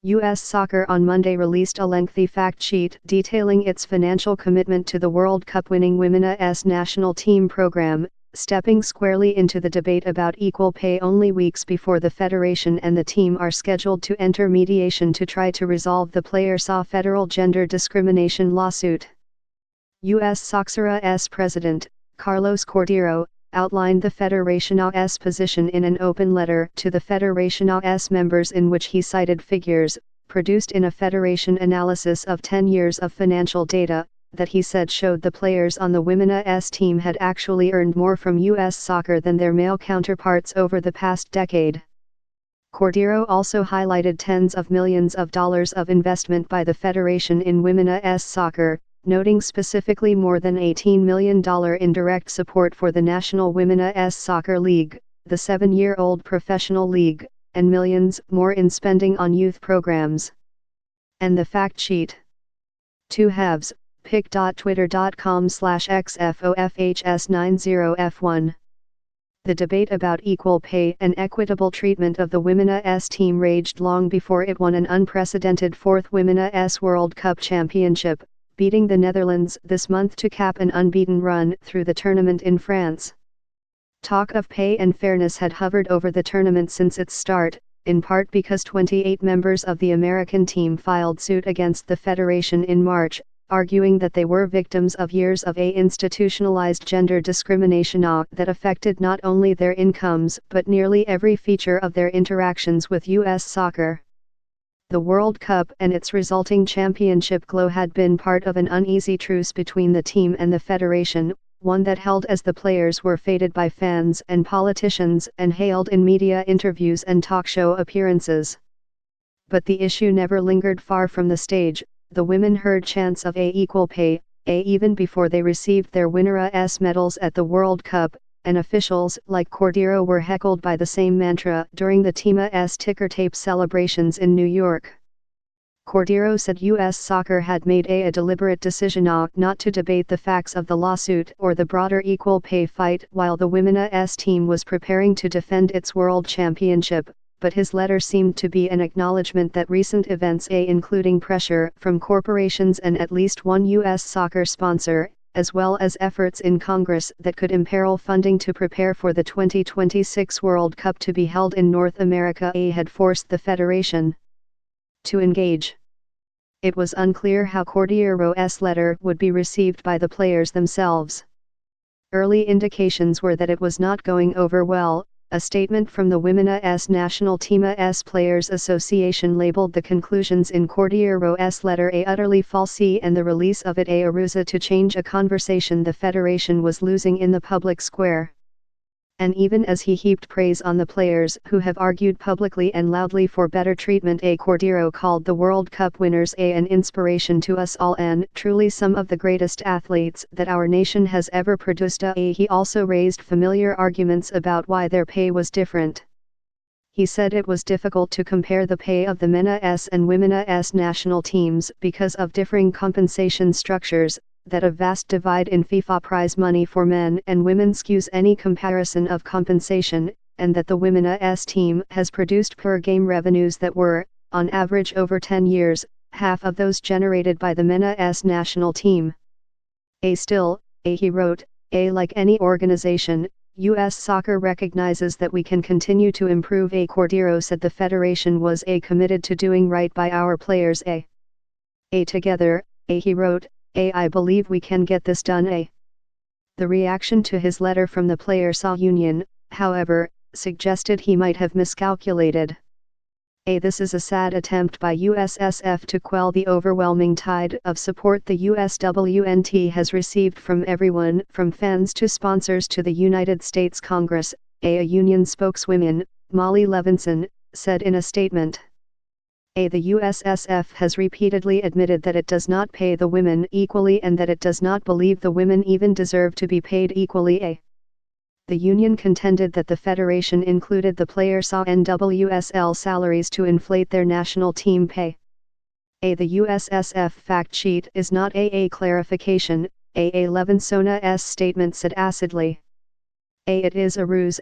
U.S. Soccer on Monday released a lengthy fact sheet detailing its financial commitment to the World Cup-winning Women's national team program, stepping squarely into the debate about equal pay only weeks before the federation and the team are scheduled to enter mediation to try to resolve the Players' federal gender discrimination lawsuit. U.S. Soccer's president, Carlos Cordeiro, outlined the Federacion's position in an open letter to the Federacion's members in which he cited figures, produced in a Federation analysis of 10 years of financial data, that he said showed the players on the Women's team had actually earned more from U.S. Soccer than their male counterparts over the past decade. Cordeiro also highlighted tens of millions of dollars of investment by the Federation in Women's soccer, noting specifically more than $18 million in direct support for the National Women's Soccer League, the 7-year-old professional league, and millions more in spending on youth programs. And the fact sheet. 2 halves, pic.twitter.com/xfofhs90f1. The debate about equal pay and equitable treatment of the Women's team raged long before it won an unprecedented 4th Women's World Cup championship, beating the Netherlands this month to cap an unbeaten run through the tournament in France. Talk of pay and fairness had hovered over the tournament since its start, in part because 28 members of the American team filed suit against the Federation in March, arguing that they were victims of years of institutionalized gender discrimination that affected not only their incomes but nearly every feature of their interactions with U.S. soccer. The World Cup and its resulting championship glow had been part of an uneasy truce between the team and the Federation, one that held as the players were feted by fans and politicians and hailed in media interviews and talk show appearances. But the issue never lingered far from the stage. The women heard chants of equal pay, even before they received their Winners' medals at the World Cup, and officials like Cordeiro were heckled by the same mantra during the team's ticker tape celebrations in New York. Cordeiro said U.S. Soccer had made a deliberate decision not to debate the facts of the lawsuit or the broader equal pay fight while the Women's team was preparing to defend its world championship, but his letter seemed to be an acknowledgement that recent events including pressure from corporations and at least one U.S. soccer sponsor, as well as efforts in Congress that could imperil funding to prepare for the 2026 World Cup to be held in North America, had forced the Federation to engage. It was unclear how Cordeiro's letter would be received by the players themselves. Early indications were that it was not going over well. A statement from the Women's National Team's Players Association labeled the conclusions in Cordeiro's letter utterly false and the release of it a ruse to change a conversation the Federation was losing in the public square. And even as he heaped praise on the players who have argued publicly and loudly for better treatment, Cordeiro called the World Cup winners an inspiration to us all and truly some of the greatest athletes that our nation has ever produced. He also raised familiar arguments about why their pay was different. He said it was difficult to compare the pay of the men's and women's national teams because of differing compensation structures, that a vast divide in FIFA prize money for men and women skews any comparison of compensation, and that the Women's team has produced per game revenues that were, on average over 10 years, half of those generated by the men's national team. Still, he wrote, like any organization, U.S. Soccer recognizes that we can continue to improve. Cordeiro said the Federation was committed to doing right by our players. Together, he wrote, I believe we can get this done. The reaction to his letter from the Players' Union, however, suggested he might have miscalculated. This is a sad attempt by USSF to quell the overwhelming tide of support the USWNT has received from everyone from fans to sponsors to the United States Congress, a union spokeswoman, Molly Levinson, said in a statement. The USSF has repeatedly admitted that it does not pay the women equally and that it does not believe the women even deserve to be paid equally. The union contended that the Federation included the players' NWSL salaries to inflate their national team pay. The USSF fact sheet is not a clarification, Levinson's statement said acidly. It is a ruse.